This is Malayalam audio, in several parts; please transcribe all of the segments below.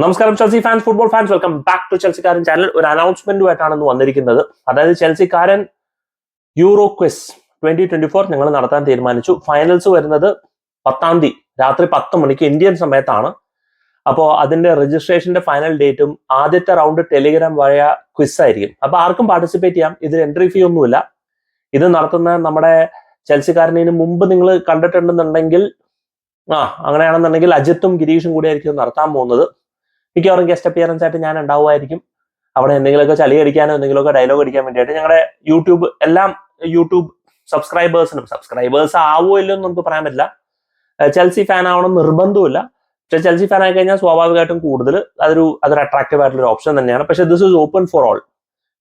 നമസ്കാരം Chelsea fans, football fans, welcome back to ചെൽസിക്കാരൻ ചാനൽ. ഒരു അനൗൺസ്മെന്റുമായിട്ടാണ് ഇന്ന് വന്നിരിക്കുന്നത്. അതായത് ചെൽസിക്കാരൻ യൂറോ ക്വിസ് 2024 ഞങ്ങൾ നടത്താൻ തീരുമാനിച്ചു. ഫൈനൽസ് വരുന്നത് 10-ാം തീയതി രാത്രി 10 മണിക്ക് ഇന്ത്യൻ സമയത്താണ്. അപ്പോൾ അതിന്റെ രജിസ്ട്രേഷന്റെ ഫൈനൽ ഡേറ്റും ആദ്യത്തെ റൗണ്ട് ടെലിഗ്രാം വഴി ക്വിസ് ആയിരിക്കും. അപ്പൊ ആർക്കും പാർട്ടിസിപ്പേറ്റ് ചെയ്യാം. ഇതിൽ എൻട്രി ഫീ ഒന്നുമില്ല. ഇത് നടത്തുന്ന നമ്മുടെ ചെൽസിക്കാരന് മുമ്പ് നിങ്ങൾ കണ്ടിട്ടുണ്ടെന്നുണ്ടെങ്കിൽ അങ്ങനെയാണെന്നുണ്ടെങ്കിൽ അജിത്തും ഗിരീഷും കൂടി ആയിരിക്കും നടത്താൻ പോകുന്നത്. മിക്കവാറും ഗസ്റ്റ് അപ്പിയറൻസ് ആയിട്ട് ഞാൻ ഉണ്ടാവുമായിരിക്കും. അവിടെ എന്തെങ്കിലുമൊക്കെ ചളി അടിക്കാനോ എന്തെങ്കിലുമൊക്കെ ഡയലോഗ് അടിക്കാൻ വേണ്ടിയിട്ട് ഞങ്ങളുടെ യൂട്യൂബ് സബ്സ്ക്രൈബേഴ്സ് ആവോ ഇല്ലോ എന്ന് നമുക്ക് പറയാൻ പറ്റില്ല. ചെൽസി ഫാൻ ആവണം നിർബന്ധമില്ല. പക്ഷെ ചെൽസി ഫാൻ ആയി കഴിഞ്ഞാൽ സ്വാഭാവികമായിട്ടും കൂടുതൽ അതൊരു അട്രാക്റ്റീവ് ആയിട്ടുള്ള ഒരു ഓപ്ഷൻ തന്നെയാണ്. പക്ഷെ this is open for all.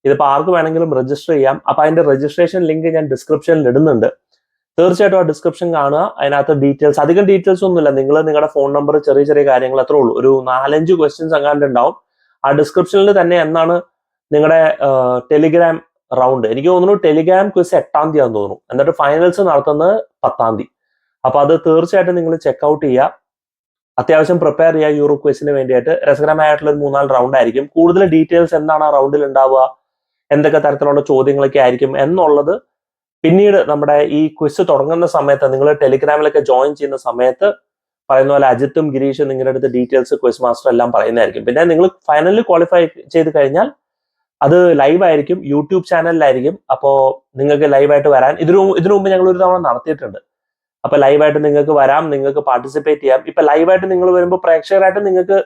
ഇതിപ്പോൾ ആർക്ക് വേണമെങ്കിലും രജിസ്റ്റർ ചെയ്യാം. അപ്പൊ അതിന്റെ രജിസ്ട്രേഷൻ ലിങ്ക് ഞാൻ ഡിസ്ക്രിപ്ഷനിൽ ഇടുന്നുണ്ട്. തീർച്ചയായിട്ടും ആ ഡിസ്ക്രിപ്ഷൻ കാണുക. അതിനകത്ത് ഡീറ്റെയിൽസ്, അധികം ഡീറ്റെയിൽസ് ഒന്നുമില്ല. നിങ്ങൾ നിങ്ങളുടെ ഫോൺ നമ്പർ, ചെറിയ ചെറിയ കാര്യങ്ങൾ അത്രേ ഉള്ളൂ. ഒരു 4-5 ക്വസ്റ്റ്യൻസ് അങ്ങാണ്ട് ഉണ്ടാവും. ആ ഡിസ്ക്രിപ്ഷനിൽ തന്നെ എന്നാണ് നിങ്ങളുടെ ടെലിഗ്രാം റൗണ്ട്. എനിക്ക് തോന്നുന്നു ടെലിഗ്രാം ക്വിസ് 8-ാം തീയതി ആണെന്ന് തോന്നുന്നു. എന്നിട്ട് ഫൈനൽസ് നടത്തുന്നത് 10-ാം തീയതി. അപ്പൊ അത് തീർച്ചയായിട്ടും നിങ്ങൾ ചെക്ക്ഔട്ട് ചെയ്യുക. അത്യാവശ്യം പ്രിപ്പയർ ചെയ്യുക. യൂറോ ക്വിസിന് വേണ്ടിയിട്ട് രസകരമായിട്ടുള്ള ഒരു 3-4 റൗണ്ട് ആയിരിക്കും. കൂടുതൽ ഡീറ്റെയിൽസ് എന്താണ് ആ റൗണ്ടിൽ ഉണ്ടാവുക, എന്തൊക്കെ തരത്തിലുള്ള ചോദ്യങ്ങളൊക്കെ ആയിരിക്കും എന്നുള്ളത് പിന്നീട് നമ്മുടെ ഈ ക്വിസ് തുടങ്ങുന്ന സമയത്ത് നിങ്ങൾ ടെലിഗ്രാമിലൊക്കെ ജോയിൻ ചെയ്യുന്ന സമയത്ത് പറയുന്ന പോലെ അജിത്തും ഗിരീഷും നിങ്ങളുടെ അടുത്ത് ഡീറ്റെയിൽസ് ക്വിസ് മാസ്റ്റർ എല്ലാം പറയുന്നതായിരിക്കും. പിന്നെ നിങ്ങൾ ഫൈനലിൽ ക്വാളിഫൈ ചെയ്ത് കഴിഞ്ഞാൽ അത് ലൈവ് ആയിരിക്കും, യൂട്യൂബ് ചാനലിലായിരിക്കും. അപ്പോൾ നിങ്ങൾക്ക് ലൈവായിട്ട് വരാൻ ഇതിനു മുമ്പ് ഞങ്ങൾ ഒരു തവണ നടത്തിയിട്ടുണ്ട്. അപ്പൊ ലൈവായിട്ട് നിങ്ങൾക്ക് വരാം, നിങ്ങൾക്ക് പാർട്ടിസിപ്പേറ്റ് ചെയ്യാം. ഇപ്പൊ ലൈവായിട്ട് നിങ്ങൾ വരുമ്പോൾ പ്രേക്ഷകരായിട്ട് നിങ്ങൾക്ക്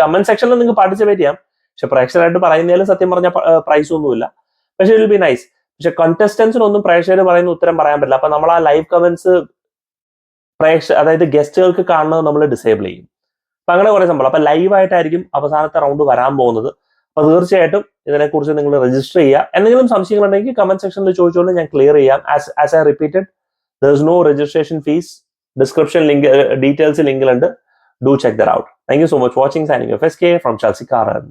കമന്റ് സെക്ഷനിൽ നിങ്ങൾക്ക് പാർട്ടിസിപ്പേറ്റ് ചെയ്യാം. പക്ഷെ പ്രേക്ഷകരായിട്ട് പറയുന്നതിൽ സത്യം പറഞ്ഞ പ്രൈസ് ഒന്നുമില്ല. പക്ഷെ ഇറ്റ് വിൽ ബി നൈസ്. പക്ഷെ കണ്ടസ്റ്റൻസിനൊന്നും പ്രേക്ഷകർ പറയുന്ന ഉത്തരം പറയാൻ പറ്റില്ല. അപ്പൊ നമ്മൾ ആ ലൈവ് കമന്റ്സ് അതായത് ഗസ്റ്റുകൾക്ക് കാണുന്നത് നമ്മൾ ഡിസേബിൾ ചെയ്യും. അപ്പൊ അങ്ങനെ കുറെ സംഭവം. അപ്പൊ ലൈവായിട്ടായിരിക്കും അവസാനത്തെ റൗണ്ട് വരാൻ പോകുന്നത്. അപ്പൊ തീർച്ചയായിട്ടും ഇതിനെക്കുറിച്ച് നിങ്ങൾ രജിസ്റ്റർ ചെയ്യുക. എന്തെങ്കിലും സംശയങ്ങളുണ്ടെങ്കിൽ കമന്റ് സെക്ഷനിൽ ചോദിച്ചോളൂ, ഞാൻ ക്ലിയർ ചെയ്യാം. As I repeated, there is no registration fees. Description link, details ലിങ്കിലുണ്ട്. Do check that out. Thank you so much for watching. Signing off, SK from Chelsea Karan.